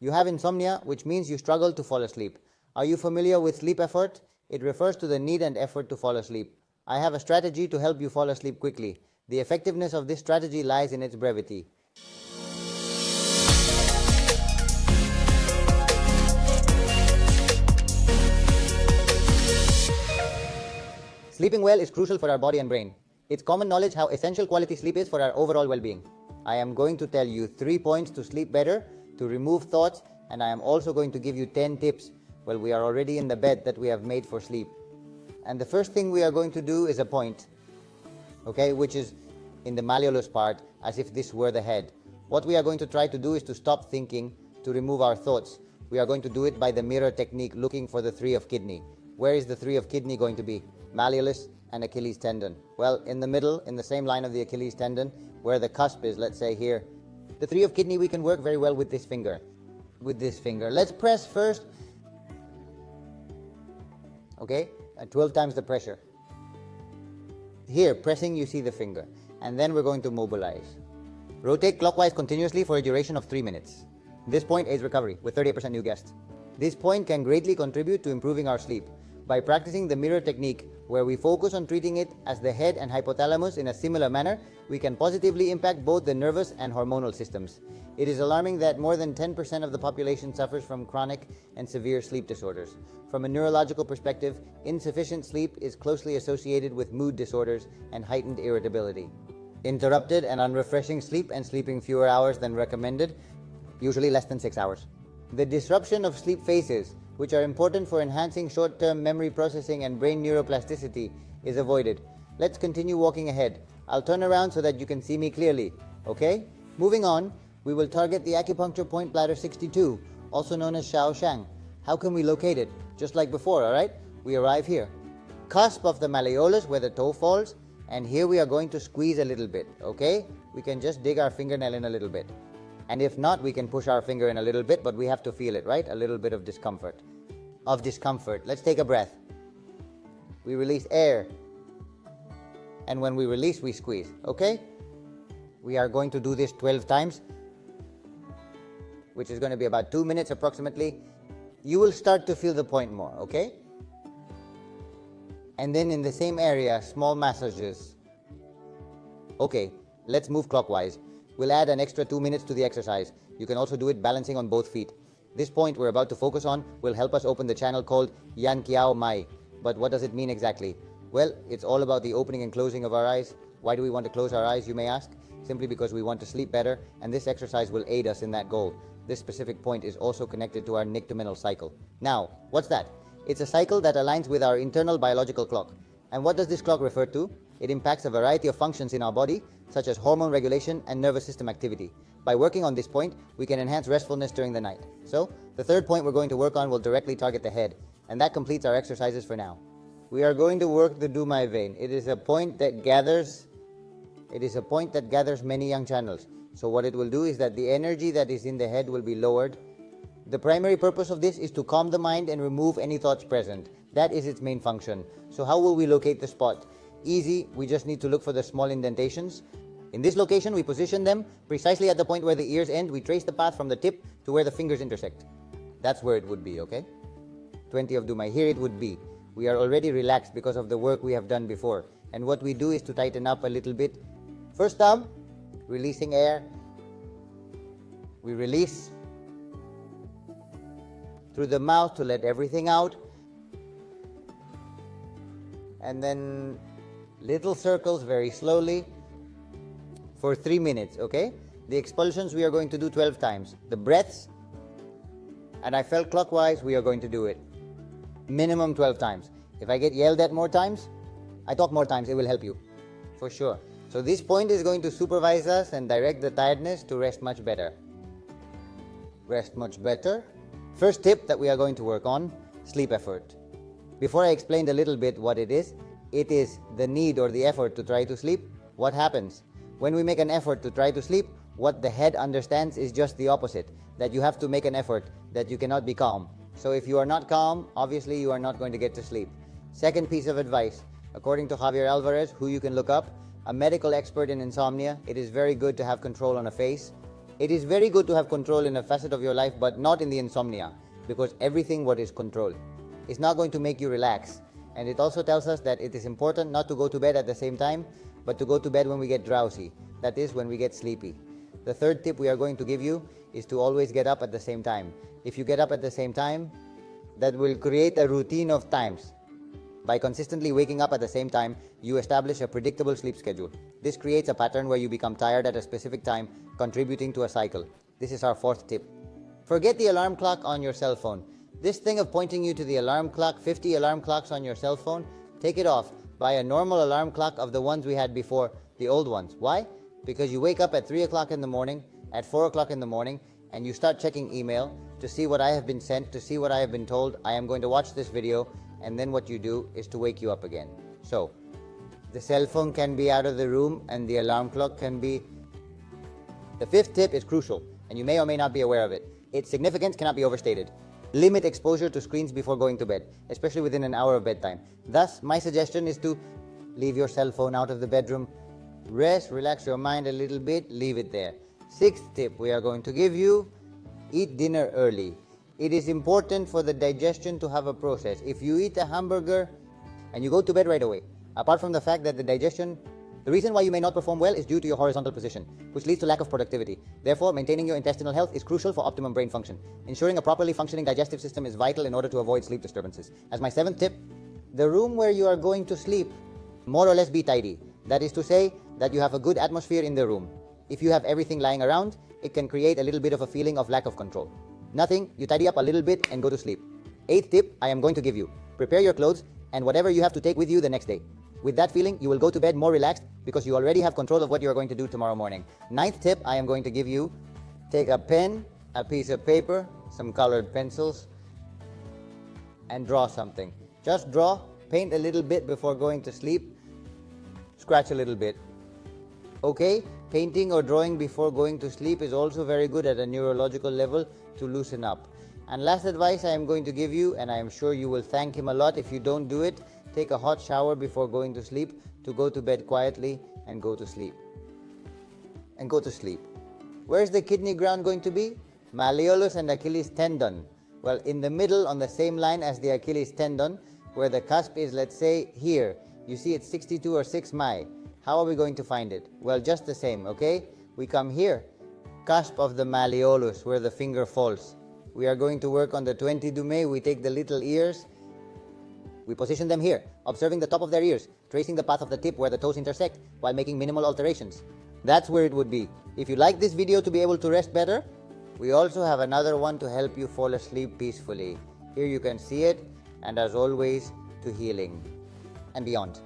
You have insomnia, which means you struggle to fall asleep. Are you familiar with sleep effort? It refers to the need and effort to fall asleep. I have a strategy to help you fall asleep quickly. The effectiveness of this strategy lies in its brevity. Sleeping well is crucial for our body and brain. It's common knowledge how essential quality sleep is for our overall well-being. I am going to tell you 3 points to sleep better, to remove thoughts, and I am also going to give you 10 tips while we are already in the bed that we have made for sleep. And the first thing we are going to do is a point, okay, which is in the malleolus part, as if this were the head. What we are going to try to do is to stop thinking, to remove our thoughts. We are going to do it by the mirror technique, looking for the 3 of kidney. Where is the 3 of kidney going to be? Malleolus and Achilles tendon. Well, in the middle, in the same line of the Achilles tendon, where the cusp is, let's say here. The 3 of kidney we can work very well with this finger. Let's press first, okay, at 12 times the pressure. Here, pressing, you see the finger. And then we're going to mobilize. Rotate clockwise continuously for a duration of 3 minutes. This point aids recovery with 38% new guests. This point can greatly contribute to improving our sleep. By practicing the mirror technique, where we focus on treating it as the head and hypothalamus in a similar manner, we can positively impact both the nervous and hormonal systems. It is alarming that more than 10% of the population suffers from chronic and severe sleep disorders. From a neurological perspective, insufficient sleep is closely associated with mood disorders and heightened irritability. Interrupted and unrefreshing sleep and sleeping fewer hours than recommended, usually less than 6 hours. The disruption of sleep phases, which are important for enhancing short-term memory processing and brain neuroplasticity, is avoided. Let's continue walking ahead. I'll turn around so that you can see me clearly, okay? Moving on, we will target the acupuncture point bladder 62, also known as Shaoshang. How can we locate it? Just like before, alright? We arrive here. Cusp of the malleolus where the toe falls, and here we are going to squeeze a little bit, okay? We can just dig our fingernail in a little bit. And if not, we can push our finger in a little bit, but we have to feel it, right? A little bit of discomfort. Let's take a breath. We release air. And when we release, we squeeze, okay? We are going to do this 12 times, which is going to be about 2 minutes approximately. You will start to feel the point more, okay? And then in the same area, small massages. Okay, let's move clockwise. We'll add an extra 2 minutes to the exercise. You can also do it balancing on both feet. This point we're about to focus on will help us open the channel called Yan Kiao Mai. But what does it mean exactly? Well, it's all about the opening and closing of our eyes. Why do we want to close our eyes, you may ask? Simply because we want to sleep better, and this exercise will aid us in that goal. This specific point is also connected to our nictominal cycle. Now, what's that? It's a cycle that aligns with our internal biological clock. And what does this clock refer to? It impacts a variety of functions in our body, such as hormone regulation and nervous system activity. By working on this point, we can enhance restfulness during the night. So, the third point we're going to work on will directly target the head, and that completes our exercises for now. We are going to work the Dumai vein. It is a point that gathers many young channels. So what it will do is that the energy that is in the head will be lowered. The primary purpose of this is to calm the mind and remove any thoughts present. That is its main function. So how will we locate the spot? Easy, we just need to look for the small indentations. In this location, we position them precisely at the point where the ears end. We trace the path from the tip to where the fingers intersect. That's where it would be, okay? 20 of Dumai. Here it would be. We are already relaxed because of the work we have done before. And what we do is to tighten up a little bit. First thumb, releasing air. We release through the mouth to let everything out. And then little circles very slowly for 3 minutes, okay? The expulsions we are going to do 12 times. The breaths, and I felt clockwise, we are going to do it. Minimum 12 times. If I get yelled at more times, I talk more times, it will help you, for sure. So this point is going to supervise us and direct the tiredness to rest much better. Rest much better. First tip that we are going to work on, sleep effort. Before I explained a little bit what it is the need or the effort to try to sleep. What happens? When we make an effort to try to sleep, what the head understands is just the opposite, that you have to make an effort, that you cannot be calm. So if you are not calm, obviously you are not going to get to sleep. Second piece of advice, according to Javier Alvarez, who you can look up, a medical expert in insomnia, it is very good to have control on a face. It is very good to have control in a facet of your life, but not in the insomnia, because everything what is control is not going to make you relax. And it also tells us that it is important not to go to bed at the same time, but to go to bed when we get drowsy, that is, when we get sleepy. The third tip we are going to give you is to always get up at the same time. If you get up at the same time, that will create a routine of times. By consistently waking up at the same time, you establish a predictable sleep schedule. This creates a pattern where you become tired at a specific time, contributing to a cycle. This is our fourth tip. Forget the alarm clock on your cell phone. This thing of pointing you to the alarm clock, 50 alarm clocks on your cell phone, take it off. Buy a normal alarm clock of the ones we had before, the old ones. Why? Because you wake up at 3 o'clock in the morning, at 4 o'clock in the morning, and you start checking email to see what I have been sent, to see what I have been told. I am going to watch this video, and then what you do is to wake you up again. So, the cell phone can be out of the room and the alarm clock can be... The fifth tip is crucial, and you may or may not be aware of it. Its significance cannot be overstated. Limit exposure to screens before going to bed, especially within an hour of bedtime. Thus, my suggestion is to leave your cell phone out of the bedroom. Rest, relax your mind a little bit, leave it there. Sixth tip we are going to give you, eat dinner early. It is important for the digestion to have a process. If you eat a hamburger and you go to bed right away, apart from the fact that the reason why you may not perform well is due to your horizontal position, which leads to lack of productivity. Therefore, maintaining your intestinal health is crucial for optimum brain function. Ensuring a properly functioning digestive system is vital in order to avoid sleep disturbances. As my seventh tip, the room where you are going to sleep, more or less be tidy. That is to say that you have a good atmosphere in the room. If you have everything lying around, it can create a little bit of a feeling of lack of control. Nothing, you tidy up a little bit and go to sleep. Eighth tip I am going to give you, prepare your clothes and whatever you have to take with you the next day. With that feeling, you will go to bed more relaxed because you already have control of what you are going to do tomorrow morning. Ninth tip I am going to give you, take a pen, a piece of paper, some colored pencils, and draw something. Just draw, paint a little bit before going to sleep, scratch a little bit. Okay, painting or drawing before going to sleep is also very good at a neurological level to loosen up. And last advice I am going to give you, and I am sure you will thank him a lot if you don't do it, take a hot shower before going to sleep to go to bed quietly and go to sleep. Where is the kidney ground going to be? Malleolus and Achilles tendon. Well, in the middle on the same line as the Achilles tendon, where the cusp is, let's say, here. You see it's 62 or 6 mi. How are we going to find it? Well, just the same, okay? We come here, cusp of the malleolus, where the finger falls. We are going to work on the 20 dume. We take the little ears, we position them here, observing the top of their ears, tracing the path of the tip where the toes intersect, while making minimal alterations. That's where it would be. If you like this video to be able to rest better, we also have another one to help you fall asleep peacefully. Here you can see it, and as always, to healing and beyond.